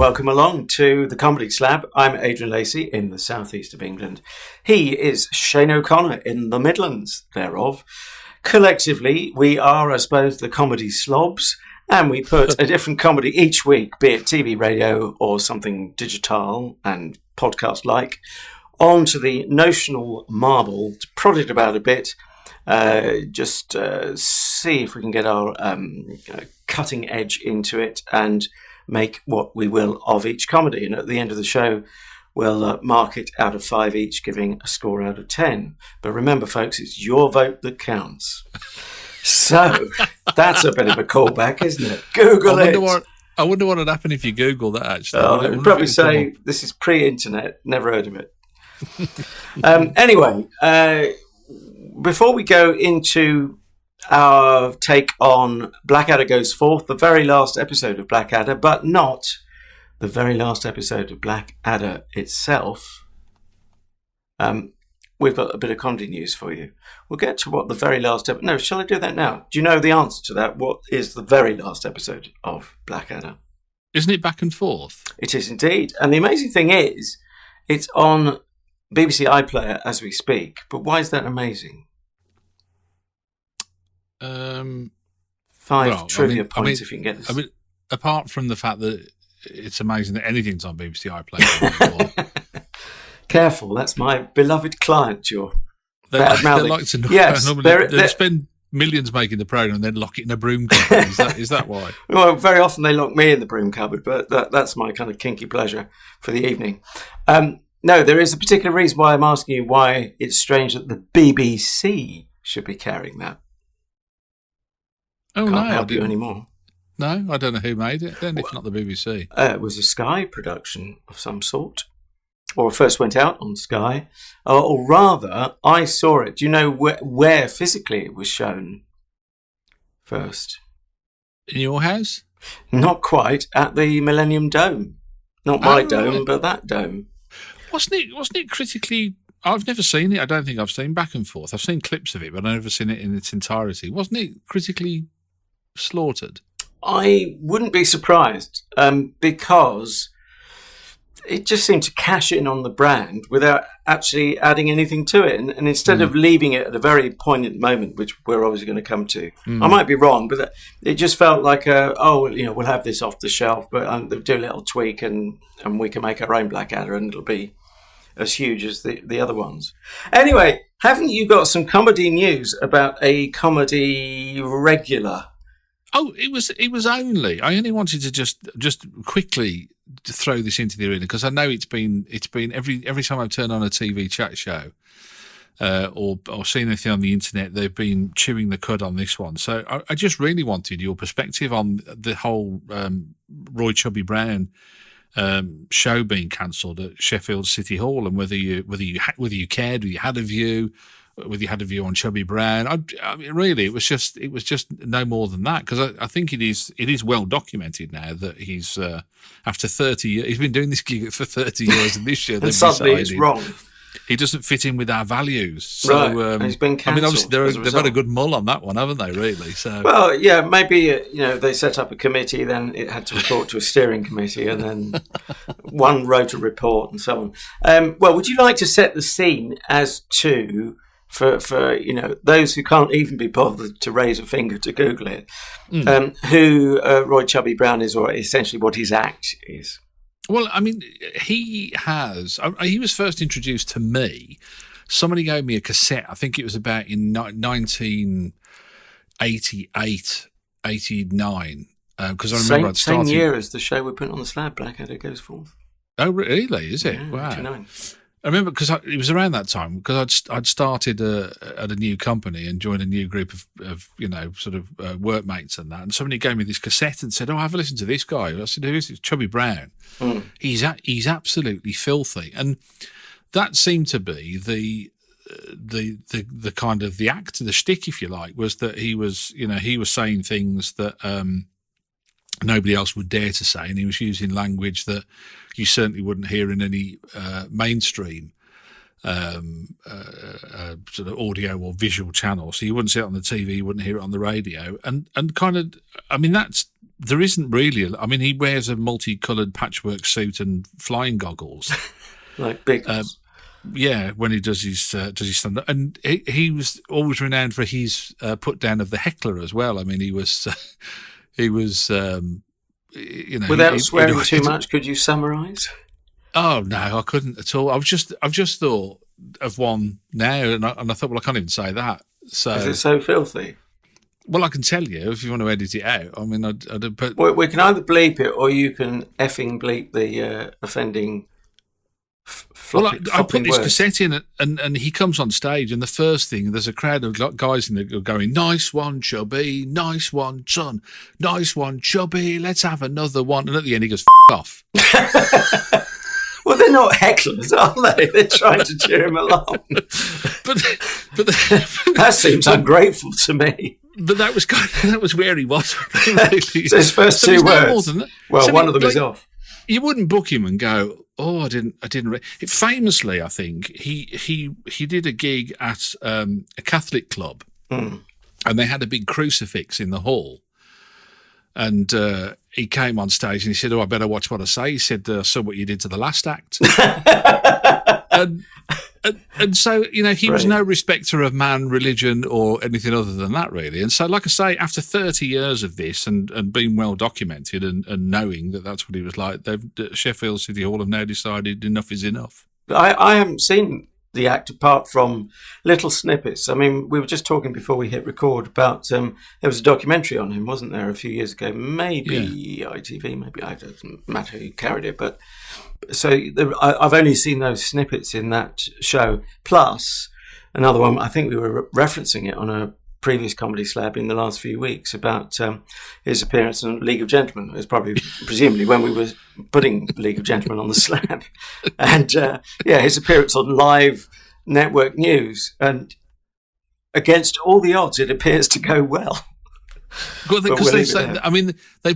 welcome along to the Comedy Slab. I'm Adrian Lacey in the southeast of England. He is Shane O'Connor in the Midlands thereof. Collectively, we are, I suppose, the Comedy Slobs, and we put a different comedy each week, be it TV, radio, or something digital and podcast-like, onto the notional marble, to prod it about a bit, just see if we can get our cutting edge into it and make what we will of each comedy. And at the end of the show, we'll mark it out of 5 each, giving a score out of 10. But remember, folks, it's your vote that counts. So that's a bit of a callback, isn't it? Google it. I wonder what would happen if you Google that, actually. It would probably say, this is pre-internet, never heard of it. Anyway, before we go into our take on Blackadder Goes Forth, the very last episode of Blackadder, but not the very last episode of Blackadder itself, we've got a bit of comedy news for you. We'll get to what the very last episode... No, shall I do that now? Do you know the answer to that? What is the very last episode of Blackadder? Isn't it Back and Forth? It is indeed. And the amazing thing is, it's on BBC iPlayer as we speak. But why is that amazing? 5 trivia points if you can get this. Apart from the fact that it's amazing that anything's on BBC iPlayer. Careful, that's my beloved client, you're they like to yes, they spend millions making the programme and then lock it in a broom cupboard. Is that why? Well, very often they lock me in the broom cupboard, but that's my kind of kinky pleasure for the evening. No, there is a particular reason why I'm asking you why it's strange that the BBC should be carrying that. Oh, Can't help you anymore. No, I don't know who made it then, if not the BBC. It was a Sky production of some sort. Or it first went out on Sky. Or rather, I saw it. Do you know where physically it was shown first? In your house? Not quite. At the Millennium Dome. Not my dome, but that dome. Wasn't it critically... I've never seen it. I don't think I've seen Back and Forth. I've seen clips of it, but I've never seen it in its entirety. Wasn't it critically slaughtered? I wouldn't be surprised because it just seemed to cash in on the brand without actually adding anything to it. And instead of leaving it at a very poignant moment, which we're obviously going to come to, I might be wrong, but it just felt like, we'll have this off the shelf, but they'll do a little tweak and we can make our own Blackadder and it'll be as huge as the other ones. Anyway, haven't you got some comedy news about a comedy regular? Oh, I only wanted to just quickly throw this into the arena because I know it's been every time I've turned on a TV chat show or seen anything on the internet, they've been chewing the cud on this one. So I just really wanted your perspective on the whole Roy Chubby Brown show being cancelled at Sheffield City Hall, and whether you cared, whether you had a view, whether you had a view on Chubby Brown. I mean, really, it was just no more than that, because I think it is well documented now that he's after 30 years, he's been doing this gig for 30 years, and this year and suddenly it's wrong. He doesn't fit in with our values. So, right. He's been cancelled. I mean, obviously they've had a good mull on that one, haven't they? Really. So. Well, yeah, maybe they set up a committee, then it had to report to a steering committee, and then one wrote a report, and so on. Well, would you like to set the scene as to for those who can't even be bothered to raise a finger to Google it, who Roy Chubby Brown is, or essentially what his act is? Well, I mean, he was first introduced to me. Somebody gave me a cassette. I think it was about in 1988, 89. Because I remember I'd started... Same year as the show we put on the Slab, Blackadder Goes Forth. Oh, really? Is it? Yeah, wow. 89. I remember because it was around that time, because I'd started at a new company and joined a new group of workmates and that. And somebody gave me this cassette and said, "Oh, have a listen to this guy." I said, "Who is it?" Chubby Brown. He's absolutely filthy, and that seemed to be the kind of the act, the shtick, if you like, was that he was saying things that nobody else would dare to say, and he was using language that you certainly wouldn't hear in any mainstream sort of audio or visual channel. So you wouldn't see it on the TV, you wouldn't hear it on the radio, and kind of, I mean, that's there isn't really. I mean, he wears a multicoloured patchwork suit and flying goggles, like big. Yeah, when he does his stand up, and he was always renowned for his put down of the heckler as well. I mean, he was. Without swearing too much, could you summarise? Oh no, I couldn't at all. I've just thought of one now, and I thought, well, I can't even say that. So is it so filthy? Well, I can tell you if you want to edit it out. I mean, I'd put. Well, we can either bleep it, or you can effing bleep the offending. I put this cassette in, and he comes on stage, and the first thing, there's a crowd of guys in there going, "Nice one, Chubby. Nice one, son. Nice one, Chubby. Let's have another one." And at the end, he goes, "F*** off." Well, they're not hecklers, are they? They're trying to cheer him along. but that seems ungrateful to me. But that was where he was. Really. So his first two words. Well, one of them is off. You wouldn't book him and go, "Oh, I didn't." Famously, I think he did a gig at a Catholic club, and they had a big crucifix in the hall. And he came on stage and he said, "Oh, I better watch what I say." He said, "I saw what you did to the last act." and so, he was no respecter of man, religion, or anything other than that, really. And so, like I say, after 30 years of this and being well documented and knowing that that's what he was like, Sheffield City Hall have now decided enough is enough. I haven't seen the act apart from little snippets. I mean, we were just talking before we hit record about there was a documentary on him, wasn't there, a few years ago? Maybe ITV, maybe it doesn't matter who carried it. But so I've only seen those snippets in that show. Plus another one. I think we were referencing it on a previous Comedy Slab in the last few weeks about his appearance on League of Gentlemen. It was probably presumably when we were putting League of Gentlemen on the slab. And his appearance on live network news. And against all the odds, it appears to go well. Well, because they say, I mean, they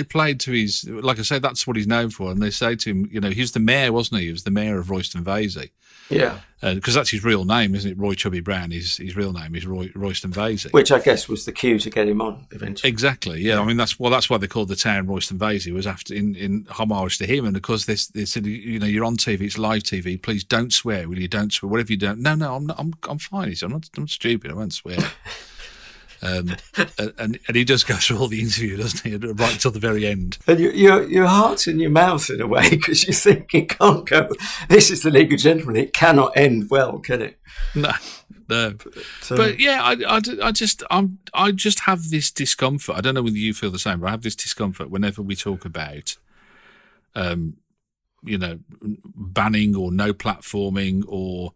played to his, like I say, that's what he's known for. And they say to him, he was the mayor, wasn't he? He was the mayor of Royston Vasey. Yeah. Because that's his real name, isn't it? Roy Chubby Brown. His real name is Royston Vasey. Which I guess was the cue to get him on eventually. Exactly. Yeah. I mean, that's why they called the town Royston Vasey, was after in homage to him. And of course, they said, you're on TV, it's live TV. Please don't swear, will you? Don't swear. Whatever you don't. No, I'm not. I'm fine. He said, I'm not stupid. I won't swear. And he does go through all the interview, doesn't he? Right till the very end. And your heart's in your mouth in a way, because you think it can't go. This is the League of Gentlemen. It cannot end well, can it? No. But yeah, I just have this discomfort. I don't know whether you feel the same, but I have this discomfort whenever we talk about, banning or no platforming or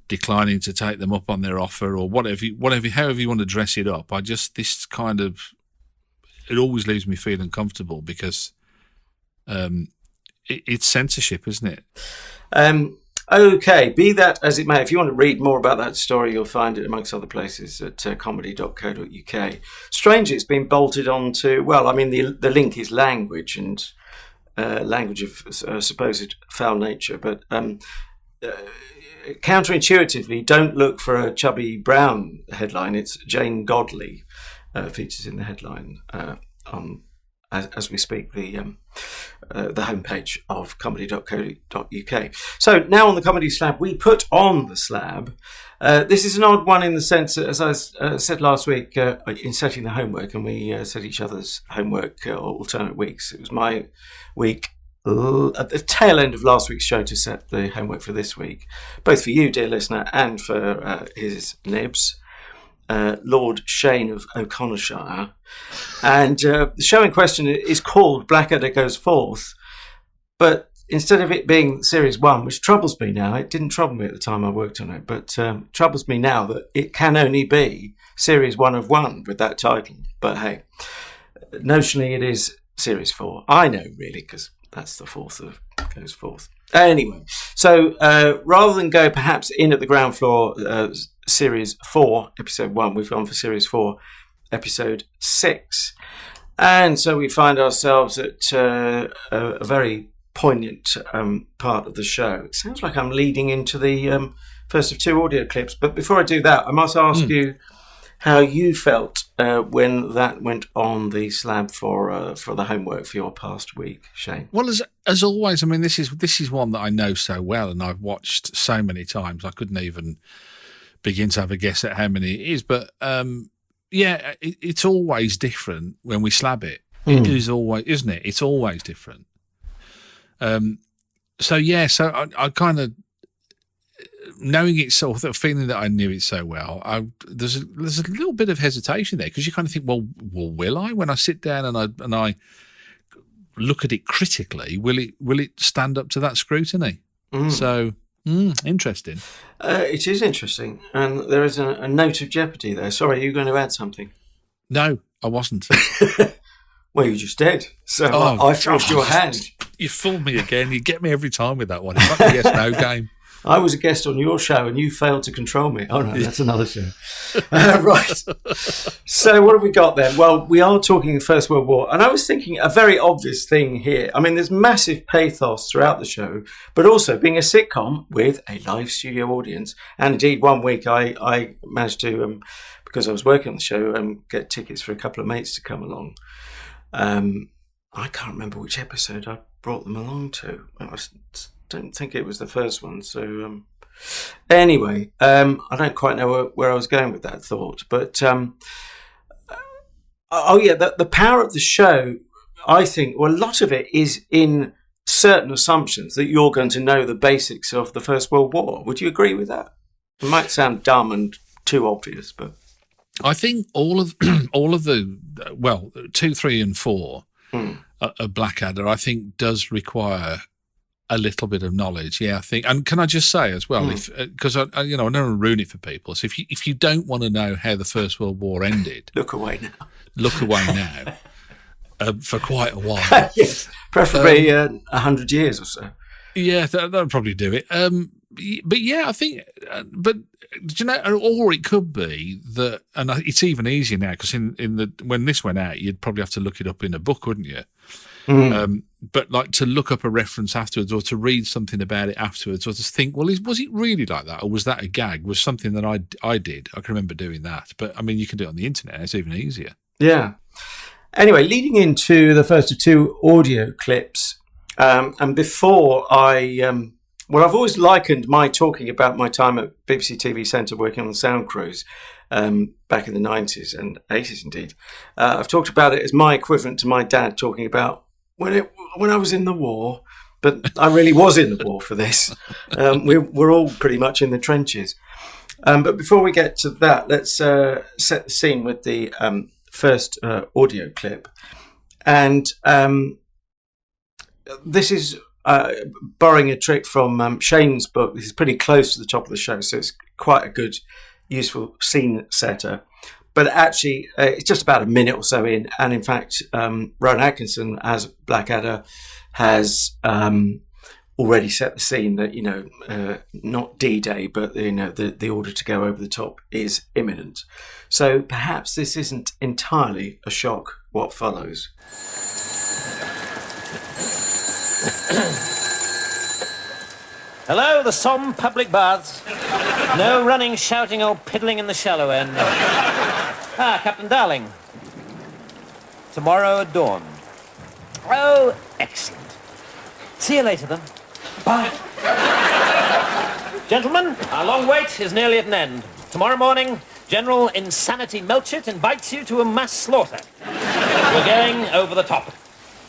declining to take them up on their offer or whatever, however you want to dress it up. It always leaves me feeling uncomfortable because it's censorship, isn't it? Okay, be that as it may, if you want to read more about that story, you'll find it amongst other places at comedy.co.uk. Strangely, it's been bolted onto, well, I mean, the link is language and language of supposed foul nature, but counterintuitively, don't look for a Chubby Brown headline. It's Jane Godley features in the headline as we speak, the homepage of comedy.co.uk. So now on the Comedy Slab, we put on the slab. This is an odd one in the sense that, as I said last week, in setting the homework, and we set each other's homework alternate weeks. It was my week at the tail end of last week's show to set the homework for this week, both for you, dear listener, and for his nibs, Lord Shane of O'Connorshire. And the show in question is called Blackadder Goes Forth, but instead of it being Series 1, which troubles me now, it didn't trouble me at the time I worked on it, but troubles me now that it can only be Series 1 of 1 with that title. But hey, notionally it is Series 4. I know, really, because that's the fourth of Goes Forth. Anyway, so rather than go perhaps in at the ground floor, Series 4, Episode 1, we've gone for Series 4, Episode 6. And so we find ourselves at a very poignant part of the show. It sounds like I'm leading into the first of two audio clips. But before I do that, I must ask you how you felt when that went on the slab for the homework for your past week, Shane? Well, as always, I mean, this is one that I know so well, and I've watched so many times. I couldn't even begin to have a guess at how many it is, but it's always different when we slab it. It is always, isn't it? It's always different. So I kind of, knowing it, sort of feeling that I knew it so well, there's a little bit of hesitation there, because you kind of think, well, will I, when I sit down and I look at it critically, will it stand up to that scrutiny? So interesting. It is interesting, and there is a note of jeopardy there. Sorry, are you going to add something? No, I wasn't. Well, you just did. So I forced your hand. You fooled me again. You get me every time with that one. It's like a yes-no game. I was a guest on your show and you failed to control me. Oh, no, that's another show. Right. So what have we got then? Well, we are talking the First World War. And I was thinking a very obvious thing here. I mean, there's massive pathos throughout the show, but also being a sitcom with a live studio audience. And indeed, one week I managed to, because I was working on the show, get tickets for a couple of mates to come along. I can't remember which episode I brought them along to. I don't think it was the first one. So anyway, I don't quite know where I was going with that thought. But the power of the show, I think, well, a lot of it is in certain assumptions that you're going to know the basics of the First World War. Would you agree with that? It might sound dumb and too obvious, but I think all of the 2, 3, and 4 of Blackadder, I think, does require a little bit of knowledge. Yeah, I think. And can I just say as well, because I don't want to ruin it for people. So if you don't want to know how the First World War ended, look away now. Look away now. For quite a while. Yes, preferably 100 years or so. Yeah, that would probably do it. But yeah, I think. But do you know? Or it could be that, and it's even easier now, because when this went out, you'd probably have to look it up in a book, wouldn't you? But like to look up a reference afterwards, or to read something about it afterwards, or to think, well, was it really like that, or was that a gag? Was something that I did? I can remember doing that. But I mean, you can do it on the internet. It's even easier. Yeah. Anyway, leading into the first of 2 audio clips, and before I've always likened my talking about my time at BBC TV Centre working on the sound crews back in the 90s and 80s indeed. I've talked about it as my equivalent to my dad talking about when I was in the war, but I really was in the war for this. We're all pretty much in the trenches. But before we get to that, let's set the scene with the first audio clip. And this is borrowing a trick from Shane's book. This is pretty close to the top of the show, so it's quite a good, useful scene setter. But actually, it's just about a minute or so in. And in fact, Rowan Atkinson as Blackadder has already set the scene that, not D-Day, but, the order to go over the top is imminent. So perhaps this isn't entirely a shock what follows. Hello, the Somme public baths. No running, shouting, or piddling in the shallow end. Captain Darling. Tomorrow at dawn. Oh, excellent. See you later, then. Bye. Gentlemen, our long wait is nearly at an end. Tomorrow morning, General Insanity Melchett invites you to a mass slaughter. We're going over the top.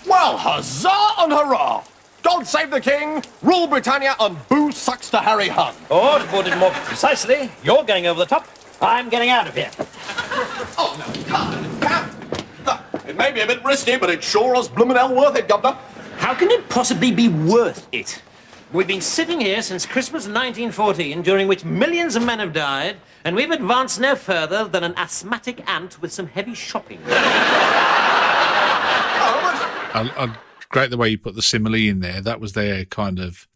Well, huzzah and hurrah! God save the King, rule Britannia, and boo sucks to Harry Hun. Or, to put it more precisely, you're going over the top. I'm getting out of here. Oh, no, can't. It may be a bit risky, but it sure is bloomin' hell worth it, Governor. How can it possibly be worth it? We've been sitting here since Christmas 1914, during which millions of men have died, and we've advanced no further than an asthmatic ant with some heavy shopping. Great the way you put the simile in there. That was their kind of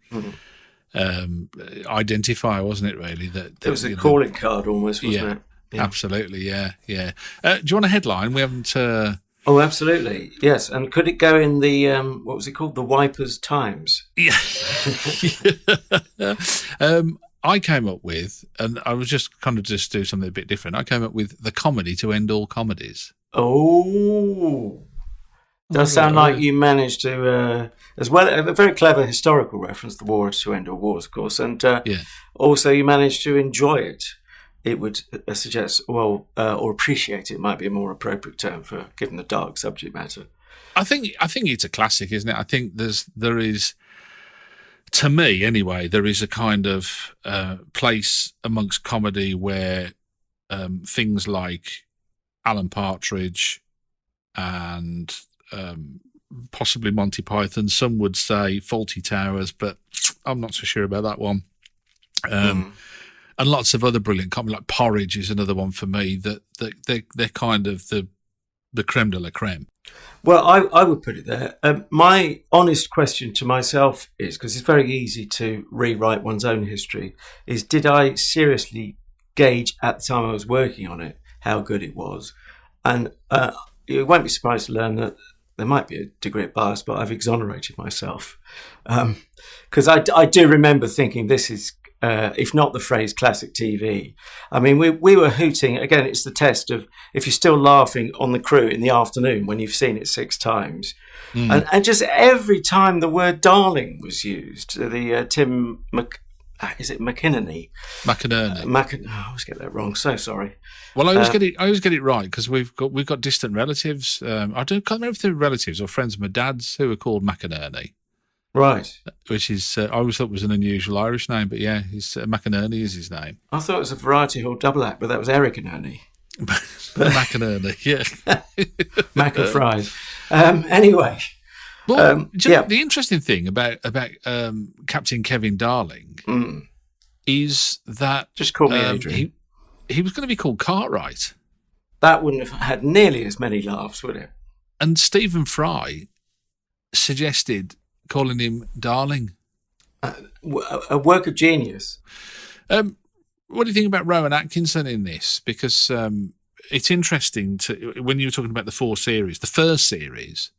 identifier, wasn't it, really? That it was a calling card almost, wasn't it? Yeah, absolutely, yeah. Do you want a headline? We haven't... Oh, absolutely, yes. And could it go in the, what was it called? The Wipers Times? Yeah. I came up with, and I was just kind of just do something a bit different. I came up with the comedy to end all comedies. Oh, does sound like you managed to, as well, a very clever historical reference, the war to end all wars, of course, and also you managed to enjoy it. It would suggest, or appreciate it might be a more appropriate term for given the dark subject matter. I think it's a classic, isn't it? I think there is, to me anyway, there is a kind of place amongst comedy where things like Alan Partridge and possibly Monty Python, some would say Fawlty Towers, but I'm not so sure about that one. And lots of other brilliant comedy, like Porridge is another one for me, that they're kind of the creme de la creme. Well, I would put it there. My honest question to myself is, because it's very easy to rewrite one's own history, is did I seriously gauge at the time I was working on it how good it was? And you won't be surprised to learn that there might be a degree of bias, but I've exonerated myself. Because I do remember thinking this is, if not the phrase classic TV. I mean, we were hooting, again, it's the test of if you're still laughing on the crew in the afternoon when you've seen it 6 times. And just every time the word darling was used, the Tim is it McInnerny? McInnerny. I always get that wrong. So sorry. Well, I always get it right because we've got distant relatives. I can't remember if they're relatives or friends of my dad's who are called McInnerny. Right. Which is I always thought was an unusual Irish name, but yeah, McInnerny is his name. I thought it was a variety hall double act, but that was Eric and Ernie. McInnerny, yeah. Mac and fries. Anyway. Well, the interesting thing about Captain Kevin Darling is that just call me Adrian. He was going to be called Cartwright. That wouldn't have had nearly as many laughs, would it? And Stephen Fry suggested calling him Darling. A work of genius. What do you think about Rowan Atkinson in this? Because it's interesting when you were talking about the 4 series, the first series,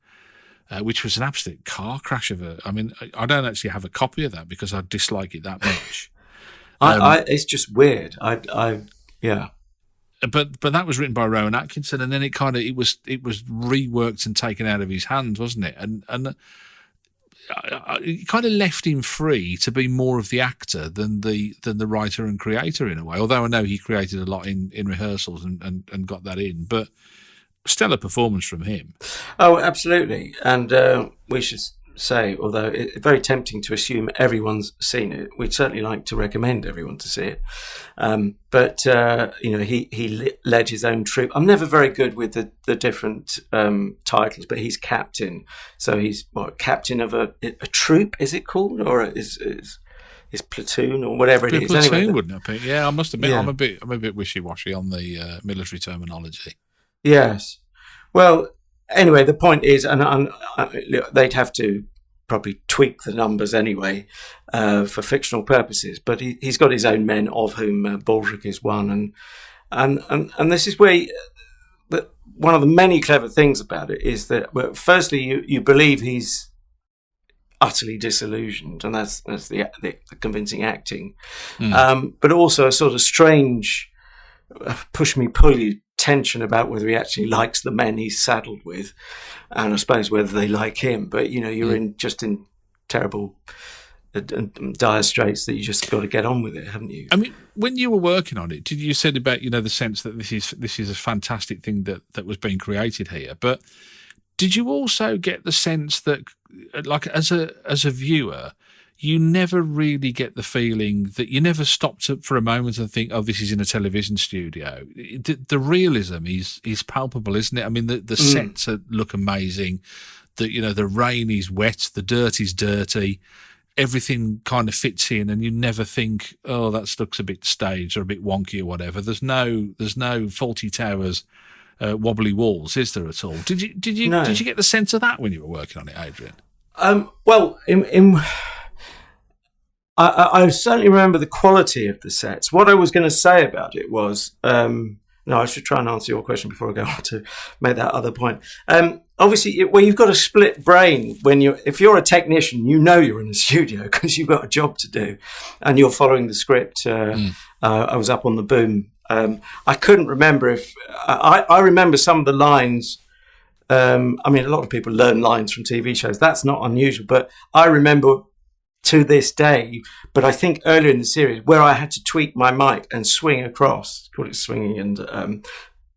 which was an absolute car crash of I mean, I don't actually have a copy of that because I dislike it that much. It's just weird. Yeah. But that was written by Rowan Atkinson, and then it was reworked and taken out of his hands, wasn't it? And it kind of left him free to be more of the actor than the writer and creator in a way. Although I know he created a lot in rehearsals and got that in, but stellar performance from him. Oh, absolutely. And we should say, although it's very tempting to assume everyone's seen it, we'd certainly like to recommend everyone to see it. But he led his own troop. I'm never very good with the different titles, but he's captain. So he's captain of a troop, is it called, or is platoon or whatever it is? Platoon, anyway, wouldn't it be? Yeah, I must admit, I'm a bit wishy-washy on the military terminology. Yes. Well, anyway, the point is, and they'd have to probably tweak the numbers anyway for fictional purposes, but he's got his own men, of whom Baldrick is one, and this is where one of the many clever things about it is that, well, firstly, you believe he's utterly disillusioned, and that's the convincing acting, but also a sort of strange push me pull you tension about whether he actually likes the men he's saddled with, and I suppose whether they like him. But you're in terrible dire straits that you just got to get on with it, haven't you? I mean, when you were working on it, you said about the sense that this is a fantastic thing that was being created here, but did you also get the sense that, like, as a viewer, you never really get the feeling that you never stopped for a moment and think, oh, this is in a television studio? The realism is palpable, isn't it? I mean, the sets look amazing. The rain is wet, the dirt is dirty, everything kind of fits in, and you never think, oh, that looks a bit staged or a bit wonky or whatever. There's no Fawlty Towers, wobbly walls, is there at all? Did you get the sense of that when you were working on it, Adrian? Well, I certainly remember the quality of the sets. What I was going to say about it was, No, I should try and answer your question before I go on to make that other point. Obviously, you've got a split brain if you're a technician, you're in a studio because you've got a job to do, and you're following the script. I was up on the boom. I couldn't remember if I remember some of the lines. I mean, a lot of people learn lines from TV shows. That's not unusual, but I remember to this day, but I think earlier in the series where I had to tweak my mic and swing across, call it swinging and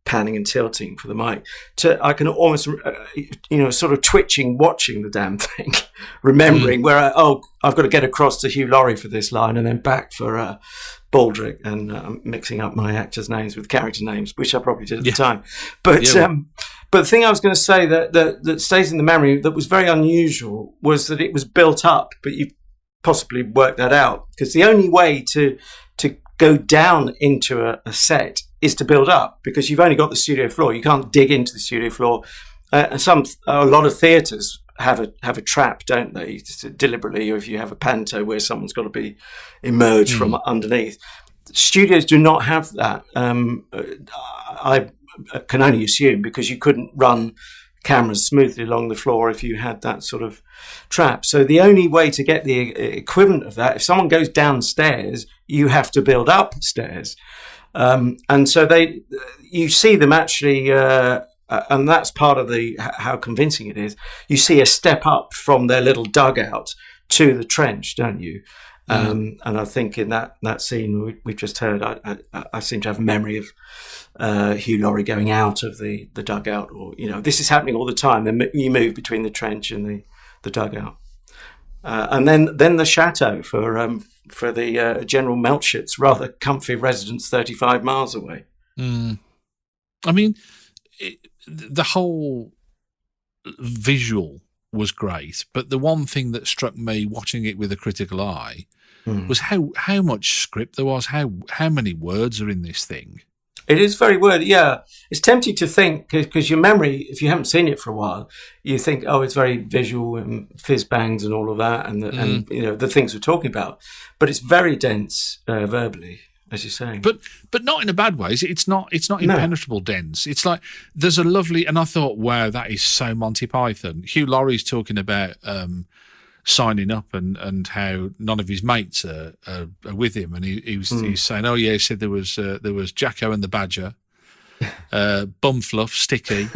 panning and tilting for the mic, I can almost, sort of twitching, watching the damn thing, remembering where I've got to get across to Hugh Laurie for this line and then back for Baldrick, and mixing up my actors' names with character names, which I probably did at the time. But the thing I was going to say that stays in the memory that was very unusual was that it was built up, but you possibly work that out, because the only way to go down into a set is to build up, because you've only got the studio floor. You can't dig into the studio floor. And a lot of theatres have a trap, don't they? Deliberately, or if you have a panto where someone's got to be emerged from underneath. Studios do not have that. I can only assume, because you couldn't run cameras smoothly along the floor if you had that sort of trap. So the only way to get the equivalent of that, if someone goes downstairs, you have to build upstairs. And so you see them actually, and that's part of how convincing it is. You see a step up from their little dugout to the trench, don't you? And I think in that scene we just heard, I seem to have a memory of Hugh Laurie going out of the dugout, or this is happening all the time. Then you move between the trench and the dugout, and then the château for the General Melchett's rather comfy residence 35 miles away. I mean, the whole visual was great, but the one thing that struck me watching it with a critical eye was how much script there was, how many words are in this thing. It is very wordy, yeah. It's tempting to think, because your memory, if you haven't seen it for a while, you think, it's very visual and fizz bangs and all of that, and the things we're talking about. But it's very dense verbally, as you're saying. But not in a bad way. It's not impenetrable dense. It's like there's a lovely, and I thought, wow, that is so Monty Python. Hugh Laurie's talking about signing up and how none of his mates are with him, and he's saying, he said there was Jacko and the Badger, Bumfluff, Sticky,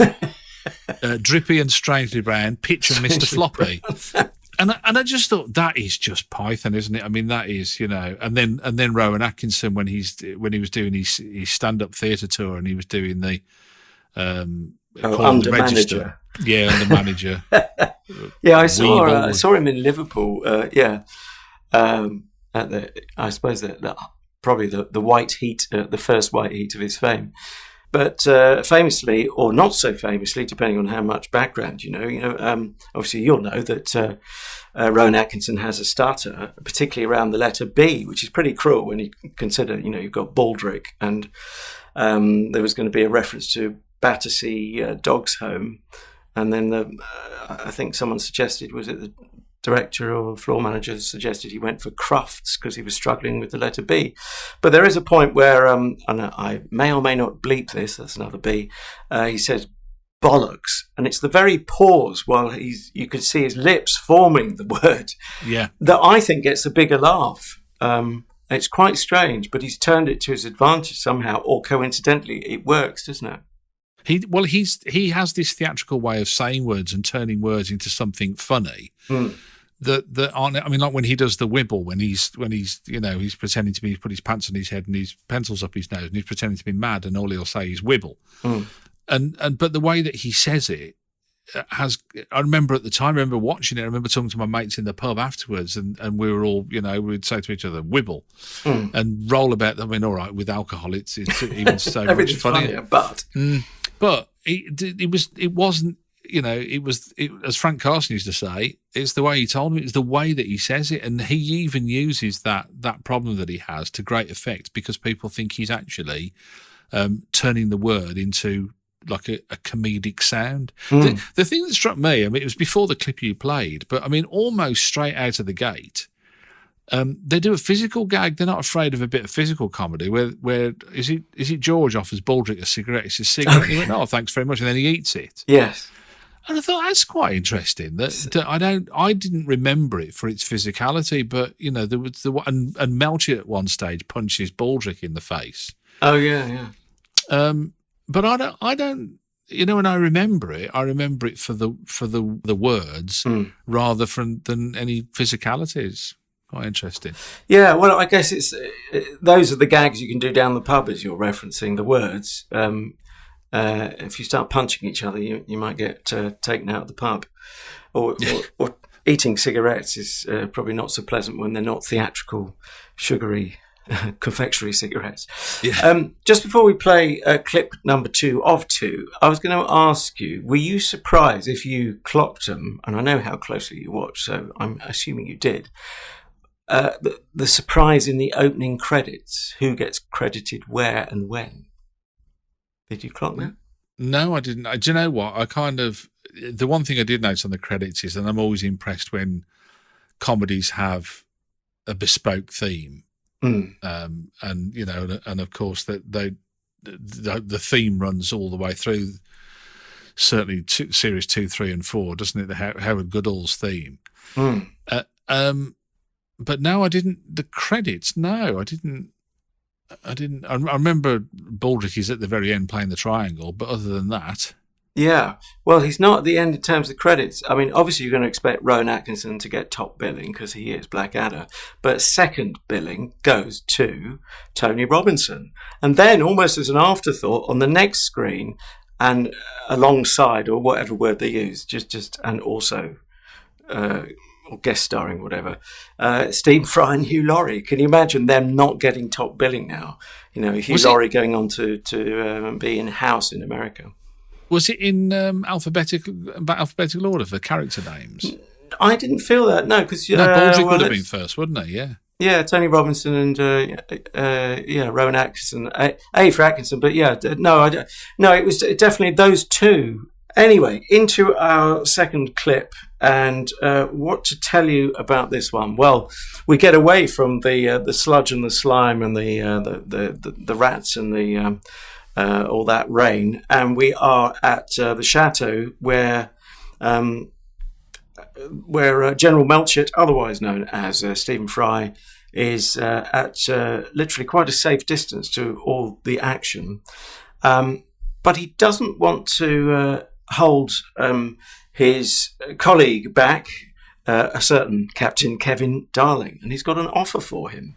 Drippy and Strangely Brown, Pitch and Mr. Floppy. And I just thought, that is just Python, isn't it? I mean, that is, and then Rowan Atkinson when he was doing his stand-up theatre tour, and he was doing the under manager. Yeah, under manager. Yeah, I saw him in Liverpool. At I suppose probably the white heat, the first white heat of his fame. But famously, or not so famously, depending on how much background obviously you'll know that Rowan Atkinson has a stutter, particularly around the letter B, which is pretty cruel when you consider, you've got Baldrick, and there was going to be a reference to Battersea Dogs Home, and then I think someone suggested, was it the director or floor manager suggested he went for Crufts because he was struggling with the letter B. But there is a point where, and I may or may not bleep this, that's another B, he says bollocks, and it's the very pause while you could see his lips forming the word that I think gets a bigger laugh. It's quite strange, but he's turned it to his advantage somehow, or coincidentally it works, doesn't it? He has this theatrical way of saying words and turning words into something funny. Like when he does the wibble, when he's he's pretending to be, put his pants on his head and his pencils up his nose, and he's pretending to be mad, and all he'll say is wibble. But the way that he says it I remember at the time, I remember watching it, I remember talking to my mates in the pub afterwards, and we were all, we'd say to each other, wibble, and roll about them. I mean, all right, with alcohol, it's even so much funnier. But it wasn't, as Frank Carson used to say, it's the way he told me, it's the way that he says it. And he even uses that problem that he has to great effect, because people think he's actually turning the word into like a comedic sound. The thing that struck me, it was before the clip you played, but almost straight out of the gate, They do a physical gag. They're not afraid of a bit of physical comedy. Where is it? George offers Baldrick a cigarette. He says, "Cigarette." And he went, "Oh, thanks very much," and then he eats it. Yes. And I thought that's quite interesting. That I didn't remember it for its physicality, but there was and Melchett at one stage punches Baldrick in the face. Oh yeah. But I don't. When I remember it for the words rather than any physicalities. Quite interesting. Yeah, well, I guess those are the gags you can do down the pub as you're referencing the words. If you start punching each other, you might get taken out of the pub. Or eating cigarettes is probably not so pleasant when they're not theatrical, sugary confectionery cigarettes. Yeah. Just before we play clip number 2 of 2, I was going to ask you, were you surprised if you clocked them? And I know how closely you watch, so I'm assuming you did. The surprise in the opening credits, who gets credited where and when? Did you clock that? No, I didn't. Do you know what? The one thing I did notice on the credits is that I'm always impressed when comedies have a bespoke theme. And of course that the theme runs all the way through. Certainly, series 2, 3, and 4, doesn't it? The Howard Goodall's theme. But no, I didn't. The credits, no, I didn't. I remember Baldrick is at the very end playing the triangle, but other than that. Yeah, well, he's not at the end in terms of credits. I mean, obviously you're going to expect Rowan Atkinson to get top billing because he is Blackadder, but second billing goes to Tony Robinson. And then, almost as an afterthought, on the next screen and alongside, or whatever word they use, and also... or guest starring, whatever, Steve Fry and Hugh Laurie. Can you imagine them not getting top billing now? Hugh Laurie going on to be in House in America. Was it in alphabetical order for character names? I didn't feel that, no, because... Baldrick would have been first, wouldn't he? Yeah. Yeah, Tony Robinson and Rowan Atkinson. A for Atkinson, but it was definitely those two. Anyway, into our second clip, and what to tell you about this one? Well, we get away from the sludge and the slime and the rats and the all that rain, and we are at the château where General Melchett, otherwise known as Stephen Fry, is at literally quite a safe distance to all the action, but he doesn't want to hold his colleague back, a certain Captain Kevin Darling, and he's got an offer for him.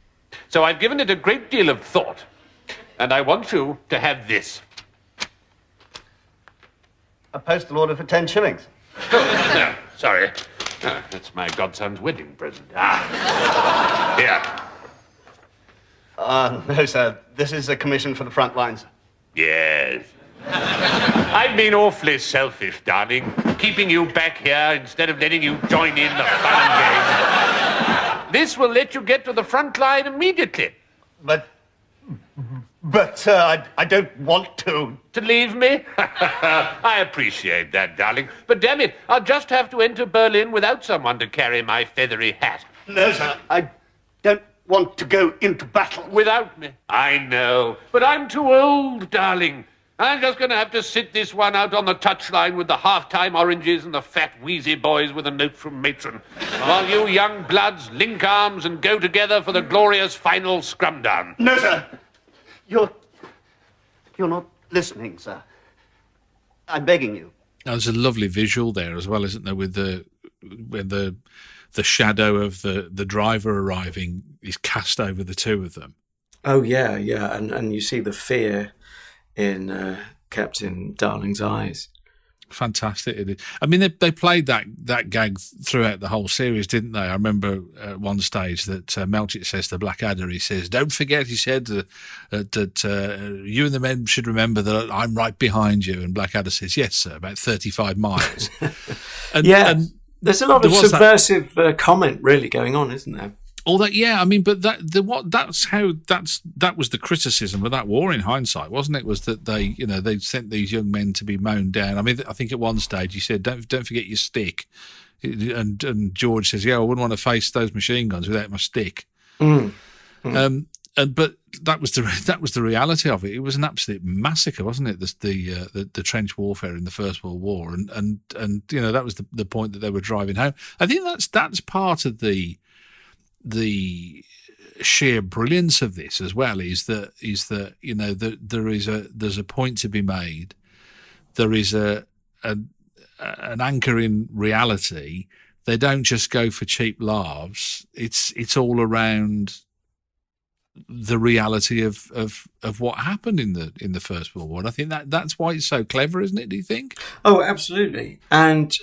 So I've given it a great deal of thought, and I want you to have this. A postal order for 10 shillings. Oh, no, sorry. That's my godson's wedding present. Here. No, sir. This is a commission for the front lines. Yes. I've been awfully selfish, darling, keeping you back here instead of letting you join in the fun and games. This will let you get to the front line immediately. But, sir, I don't want to. To leave me? I appreciate that, darling. But damn it, I'll just have to enter Berlin without someone to carry my feathery hat. No, sir, I don't want to go into battle. Without me? I know, but I'm too old, darling. I'm just going to have to sit this one out on the touchline with the half-time oranges and the fat, wheezy boys with a note from matron, while you young bloods link arms and go together for the glorious final scrum down. No, sir. You're not listening, sir. I'm begging you. Now, there's a lovely visual there as well, isn't there, with the shadow of the driver arriving is cast over the two of them. Oh, yeah, and you see the fear in Captain Darling's eyes. Fantastic it is. I mean, they played that gag throughout the whole series, didn't they? I remember at one stage that Melchett says to Blackadder, he says, "Don't forget," he said, that you and the men should remember that I'm right behind you. And Blackadder says, "Yes, sir, about 35 miles." And there's a lot of subversive comment really going on, isn't there? All that, yeah. I mean, but that was the criticism of that war in hindsight, wasn't it? Was that they sent these young men to be mown down. I mean, I think at one stage he said, "Don't forget your stick," and George says, "Yeah, I wouldn't want to face those machine guns without my stick." But that was the reality of it. It was an absolute massacre, wasn't it? The trench warfare in the First World War, and that was the point that they were driving home. I think that's part of the sheer brilliance of this as well. Is that there's a point to be made. There is an anchor in reality. They don't just go for cheap laughs. It's all around the reality of what happened in the First World War. And I think that's why it's so clever, isn't it? Do you think? Oh, absolutely. And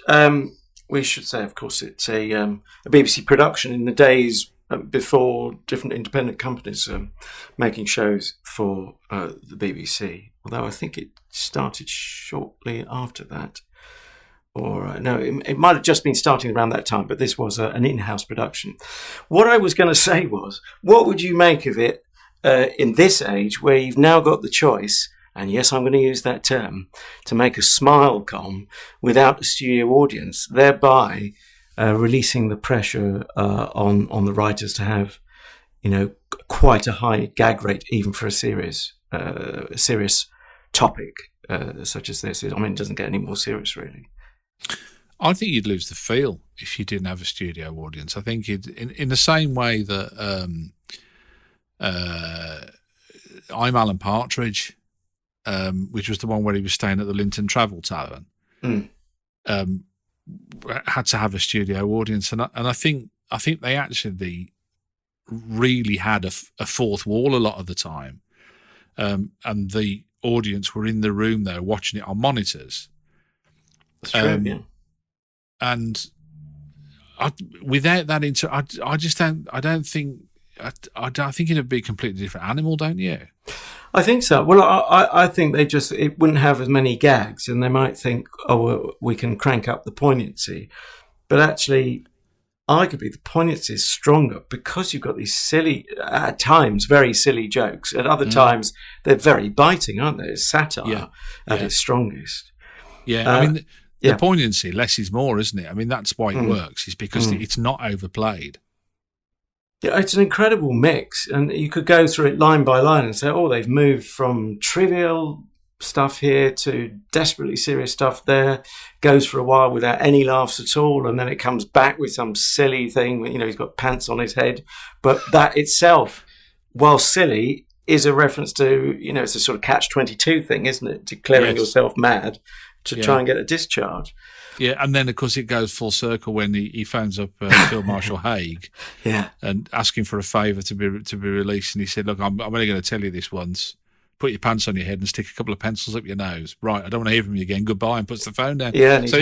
we should say, of course, it's a BBC production in the days before different independent companies making shows for the BBC. Although I think it started shortly after that. Or no, it might have just been starting around that time, but this was an in-house production. What I was going to say was, what would you make of it in this age where you've now got the choice, and yes, I'm going to use that term, to make a smile com without a studio audience, thereby releasing the pressure on the writers to have, quite a high gag rate, even for a serious topic such as this. I mean, it doesn't get any more serious, really. I think you'd lose the feel if you didn't have a studio audience. I think in the same way that I'm Alan Partridge, which was the one where he was staying at the Linton Travel Tavern, had to have a studio audience, and I think they actually really had a fourth wall a lot of the time, and the audience were in the room there watching it on monitors. That's true, yeah. And without that, I think it'd be a completely different animal, don't you? I think so. Well, I think it wouldn't have as many gags, and they might think, oh, well, we can crank up the poignancy. But actually, arguably, the poignancy is stronger because you've got these silly, at times, very silly jokes. At other times, they're very biting, aren't they? It's satire at its strongest. Yeah, I mean, the poignancy, less is more, isn't it? I mean, that's why it works, is because it's not overplayed. Yeah, it's an incredible mix, and you could go through it line by line and say, oh, they've moved from trivial stuff here to desperately serious stuff there, goes for a while without any laughs at all, and then it comes back with some silly thing, he's got pants on his head. But that itself, while silly, is a reference to, it's a sort of catch-22 thing, isn't it? Declaring yourself mad to try and get a discharge. Yeah, and then, of course, it goes full circle when he phones up Field Marshal Haig and asking for a favour to be released. And he said, look, I'm only going to tell you this once. Put your pants on your head and stick a couple of pencils up your nose. Right, I don't want to hear from you again. Goodbye, and puts the phone down. Yeah, so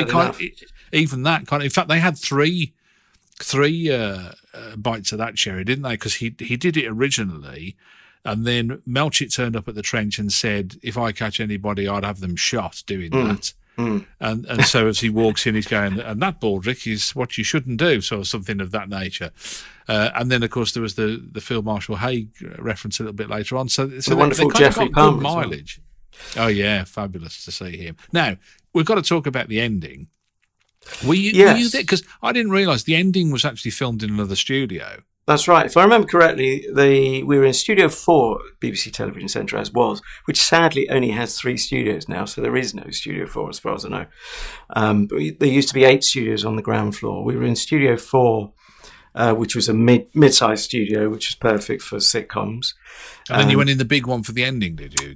even that kind of... In fact, they had three bites of that cherry, didn't they? Because he did it originally, and then Melchett turned up at the trench and said, if I catch anybody, I'd have them shot doing that. And so as he walks in, he's going, and that, Baldrick, is what you shouldn't do, so something of that nature. And then, of course, there was the Field Marshal Haig reference a little bit later on. So the wonderful they Geoffrey got good Palmer mileage. Well. Oh yeah, fabulous to see him. Now we've got to talk about the ending. Were you there? Because I didn't realise the ending was actually filmed in another studio. That's right. If I remember correctly, we were in Studio 4 at BBC Television Centre, which sadly only has 3 studios now, so there is no Studio 4 as far as I know. But there used to be 8 studios on the ground floor. We were in Studio 4, which was a mid-sized studio, which was perfect for sitcoms. And then you went in the big one for the ending, did you?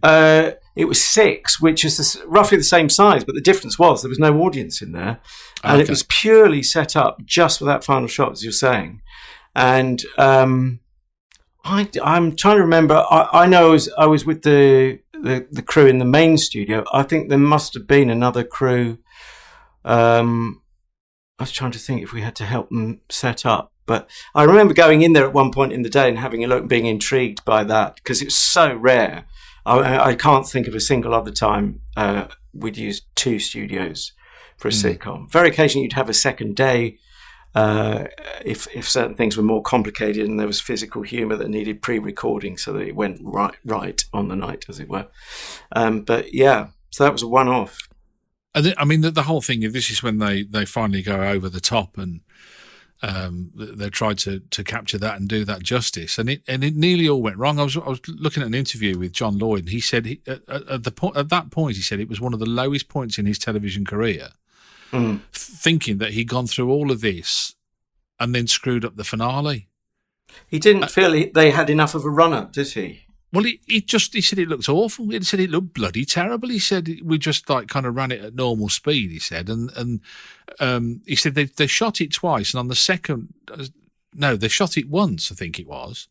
It was 6, which is roughly the same size, but the difference was there was no audience in there. And it was purely set up just for that final shot, as you're saying. And I'm trying to remember. I know I was with the crew in the main studio. I think there must have been another crew. I was trying to think if we had to help them set up. But I remember going in there at one point in the day and having a look and being intrigued by that because it's so rare. I can't think of a single other time we'd use 2 studios for a sitcom. Very occasionally you'd have a second day if certain things were more complicated and there was physical humour that needed pre-recording so that it went right on the night, as it were. But yeah, so that was a one-off. I mean, the whole thing, this is when they finally go over the top and they tried to capture that and do that justice, and it nearly all went wrong. I was looking at an interview with John Lloyd, and he said at that point he said it was one of the lowest points in his television career, thinking that he'd gone through all of this and then screwed up the finale. He didn't feel they had enough of a run-up, did he? Well, he said it looked awful. He said it looked bloody terrible. He said we just kind of ran it at normal speed. He said, and he said they shot it twice, and on the second, no, they shot it once, I think it was,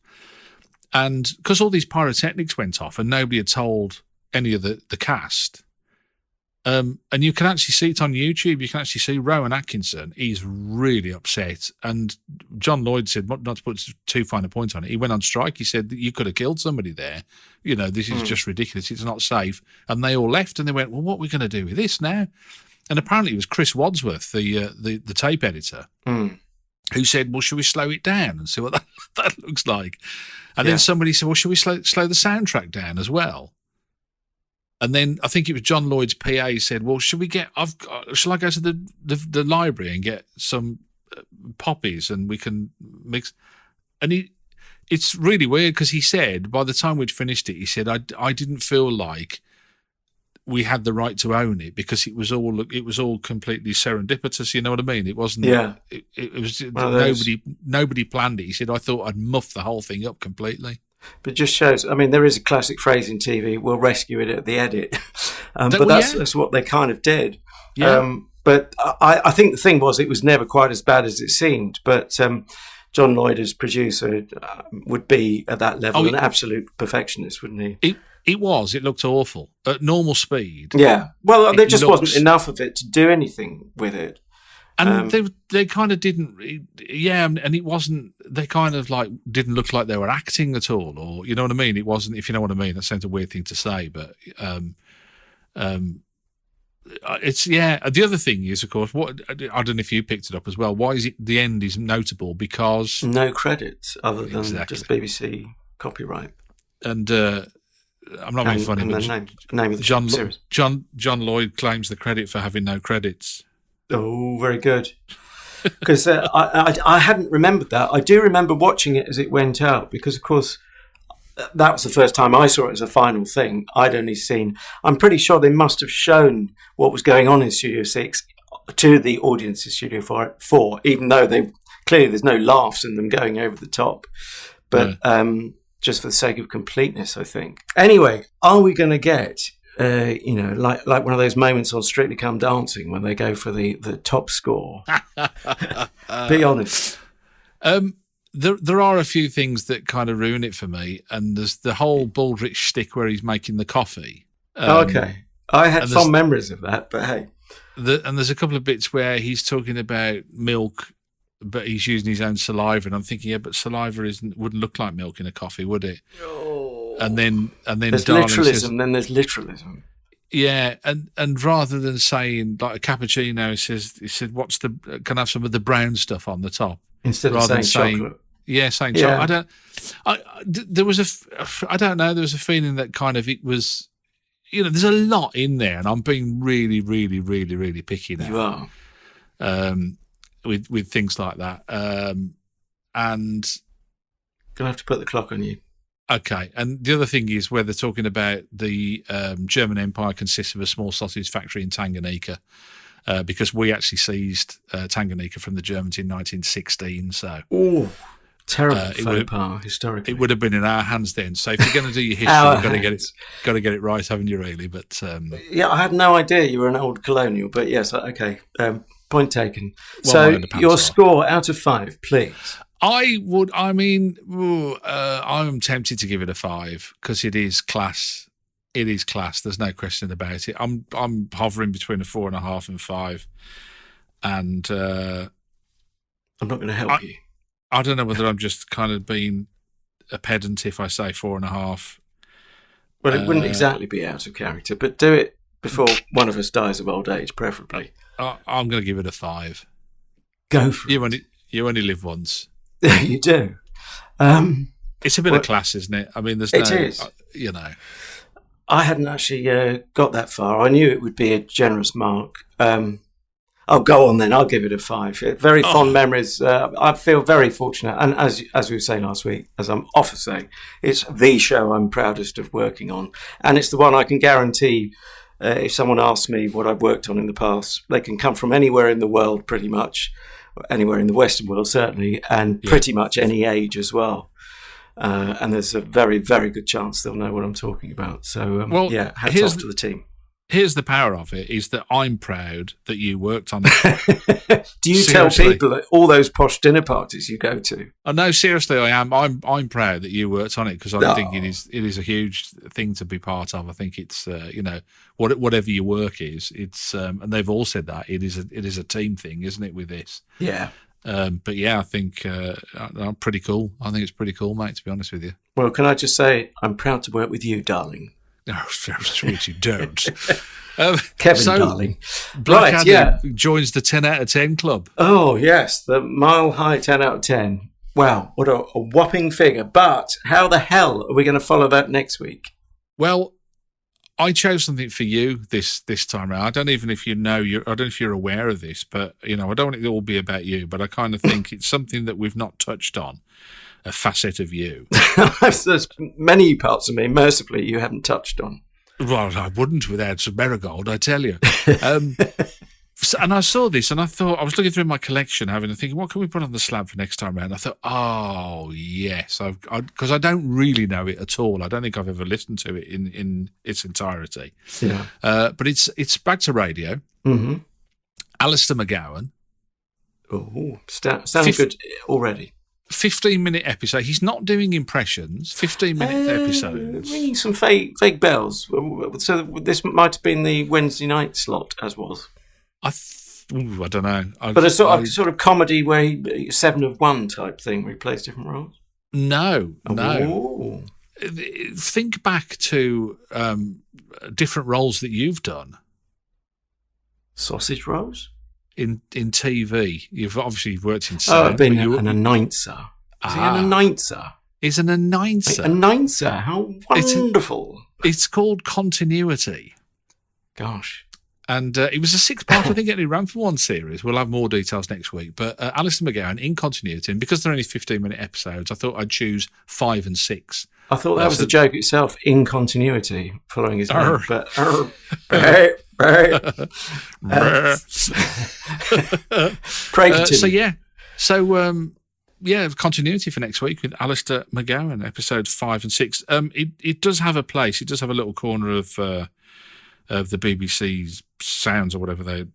and because all these pyrotechnics went off and nobody had told any of the cast. And you can actually see it on YouTube. You can actually see Rowan Atkinson. He's really upset. And John Lloyd said, not to put too fine a point on it, he went on strike. He said that you could have killed somebody there. This is just ridiculous. It's not safe. And they all left and they went, well, what are we going to do with this now? And apparently it was Chris Wadsworth, the tape editor, who said, well, should we slow it down and see what that looks like? And then somebody said, well, should we slow the soundtrack down as well? And then I think it was John Lloyd's PA said, well, shall I go to the library and get some poppies and we can mix? And it's really weird because he said, by the time we'd finished it, he said, I didn't feel like we had the right to own it because it was all completely serendipitous. You know what I mean? It wasn't, it was nobody planned it. He said, I thought I'd muff the whole thing up completely. But just shows, I mean, there is a classic phrase in TV, we'll rescue it at the edit. But that's what they kind of did. Yeah. But I think the thing was, it was never quite as bad as it seemed. But John Lloyd, as producer, would be at that level an absolute perfectionist, wouldn't he? It was. It looked awful. At normal speed. Yeah. Well, there just wasn't enough of it to do anything with it. And they kind of didn't, and it wasn't, they kind of didn't look like they were acting at all, or, you know what I mean? It wasn't, if you know what I mean, that sounds a weird thing to say, but it's, the other thing is, of course, I don't know if you picked it up as well, why is it the end is notable? Because... No credits other than just BBC copyright. And I'm not being funny, but the name of the series. John Lloyd claims the credit for having no credits. Oh, very good. Because I hadn't remembered that. I do remember watching it as it went out because, of course, that was the first time I saw it as a final thing. I'd only seen... I'm pretty sure they must have shown what was going on in Studio 6 to the audience in Studio 4, even though clearly there's no laughs in them going over the top. But just for the sake of completeness, I think. Anyway, are we going to get... like one of those moments on Strictly Come Dancing when they go for the top score. Be honest. There are a few things that kind of ruin it for me, and there's the whole Baldrick shtick where he's making the coffee. Okay, I had fond memories of that, but hey. And there's a couple of bits where he's talking about milk, but he's using his own saliva, and I'm thinking, but saliva wouldn't look like milk in a coffee, would it? And then there's Darling literalism, says, then there's literalism. Yeah, and rather than saying like a cappuccino, he said, can I have some of the brown stuff on the top? Instead of saying chocolate. Saying chocolate. There was a feeling that kind of it was, there's a lot in there, and I'm being really, really, really, really picky now. You are. With things like that. And gonna have to put the clock on you. Okay, and the other thing is where they're talking about the German Empire consists of a small sausage factory in Tanganyika, because we actually seized Tanganyika from the Germans in 1916. So, terrible faux pas historically. It would have been in our hands then. So, if you're going to do your history, you've got to get it right, haven't you? Really, but I had no idea you were an old colonial. But yes, okay. Point taken. So, your score out of 5, please. I'm tempted to give it a 5 because it is class. It is class. There's no question about it. I'm hovering between a 4.5 and 5, and I'm not going to help you. I don't know whether I'm just kind of being a pedant if I say 4.5. Well, it wouldn't exactly be out of character, but do it before one of us dies of old age, preferably. I'm going to give it a 5. Go for it. You only live once. You do. It's a bit of class, isn't it? I mean, there's It is. I hadn't actually got that far. I knew it would be a generous mark. I'll go on then. I'll give it a 5. Very fond memories. I feel very fortunate. And as we were saying last week, as I'm often saying, it's the show I'm proudest of working on. And it's the one I can guarantee, if someone asks me what I've worked on in the past, they can come from anywhere in the world pretty much, anywhere in the Western world certainly, and pretty much any age as well. And there's a very, very good chance they'll know what I'm talking about. So, hats off to the team. Here's the power of it, is that I'm proud that you worked on it. Do you tell people at all those posh dinner parties you go to? Oh, no, seriously, I am. I'm proud that you worked on it, because I think it is a huge thing to be part of. I think it's, whatever your work is, it's, and they've all said that, it is a team thing, isn't it, with this? Yeah. But yeah, I think I'm pretty cool. I think it's pretty cool, mate, to be honest with you. Well, can I just say, I'm proud to work with you, darling. Oh, sweet, you don't. Kevin, darling. Blackadder joins the 10 out of 10 club. Oh, yes, the mile-high 10 out of 10. Wow, what a whopping figure. But how the hell are we going to follow that next week? Well, I chose something for you this time around. I don't know if you're aware of this, but I don't want it to all be about you, but I kind of think it's something that we've not touched on, a facet of you. There's many parts of me, mercifully, you haven't touched on. Well, I wouldn't without some marigold, I tell you. And I saw this, and I thought, I was looking through my collection, thinking, what can we put on the slab for next time around? I thought, oh, yes, because I don't really know it at all. I don't think I've ever listened to it in its entirety. Yeah. But it's back to radio. Mm-hmm. Alistair McGowan. Oh, sounds good already. 15-minute episode. He's not doing impressions. 15-minute episodes. Ringing some fake bells. So this might have been the Wednesday night slot, as was. I don't know. But a sort of comedy where he 7 of 1 type thing where he plays different roles? No. Oh. Think back to different roles that you've done. Sausage rolls? In TV. You've obviously worked in sound. Oh, I've been an announcer. Is he an announcer? He's an announcer. Announcer? How wonderful. It's called Continuity. Gosh. And it was a 6-part, I think it only ran for 1 series. We'll have more details next week. But Alistair McGowan in Continuity, and because they're only 15-minute episodes, I thought I'd choose 5 and 6. I thought that was the joke itself, in continuity, following his name. But pray continue. Continuity for next week with Alistair McGowan, episode 5 and 6. It does have a place. It does have a little corner of the BBC's sounds or whatever they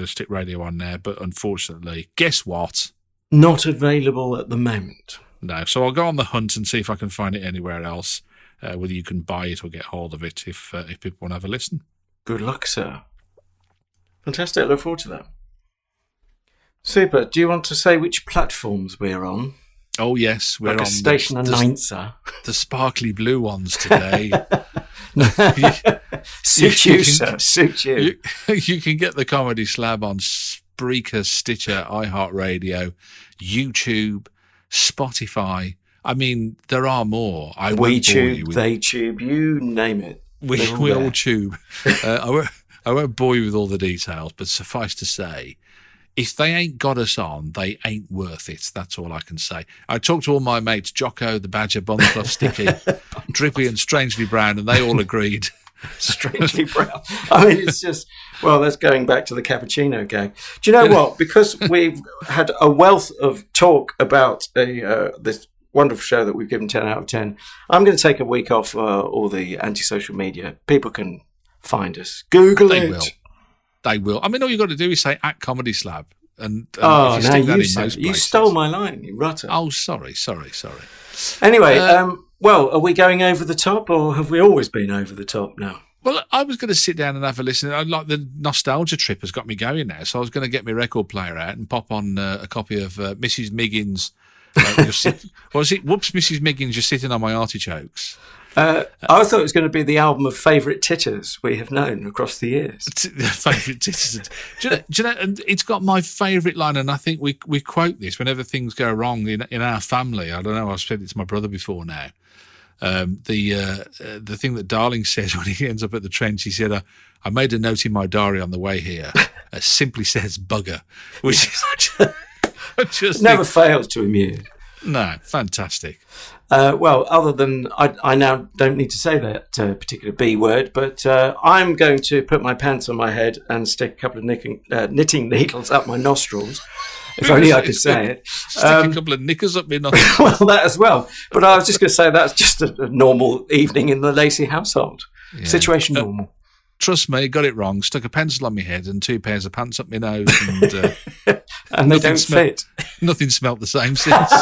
stick radio on there. But unfortunately, guess what? Not available at the moment. No, so I'll go on the hunt and see if I can find it anywhere else, whether you can buy it or get hold of it if people want to have a listen. Good luck, sir. Fantastic. I look forward to that. Super. Do you want to say which platforms we're on? Oh, yes. We're on station announcer. The sparkly blue ones today. Suit you, sir. Suit you. You can get the Comedy Slab on Spreaker, Stitcher, iHeartRadio, YouTube, Spotify. I mean, there are more. We tube, they tube, you name it. We all tube. I won't bore you with all the details, but suffice to say, if they ain't got us on, they ain't worth it. That's all I can say. I talked to all my mates, Jocko, the Badger, Bonsclough, Sticky, Drippy and Strangely Brown, and they all agreed. Strangely Brown. I mean, it's just, well, that's going back to the cappuccino gag. Do you know what? Because we've had a wealth of talk about this wonderful show that we've given 10 out of 10, I'm going to take a week off all the anti-social media. People can find us. Google it. They will. I mean, all you've got to do is say @Comedy Slab. And now you stole my line, you rutter. Oh, sorry. Anyway, well, are we going over the top, or have we always been over the top now? Well, I was going to sit down and have a listen. Like the nostalgia trip has got me going now, so I was going to get my record player out and pop on a copy of Mrs. Miggins. Whoops, Mrs. Miggins, you're sitting on my artichokes. I thought it was going to be the album of favourite titters we have known across the years. Favourite titters. Do you know, and it's got my favourite line, and I think we quote this whenever things go wrong in our family. I don't know, I've said it to my brother before now. The thing that Darling says when he ends up at the trench, he said, I made a note in my diary on the way here. Simply says bugger, which is just never fails to amuse. No, fantastic. Well, other than I now don't need to say that particular B word, but I'm going to put my pants on my head and stick a couple of knitting needles up my nostrils. If only I could say it. Stick a couple of knickers up my nostrils. Well, that as well. But I was just going to say that's just a normal evening in the Lacey household. Yeah. Situation normal. Trust me, got it wrong. Stuck a pencil on my head and 2 pairs of pants up my nose. And they don't fit. Nothing smelt the same since.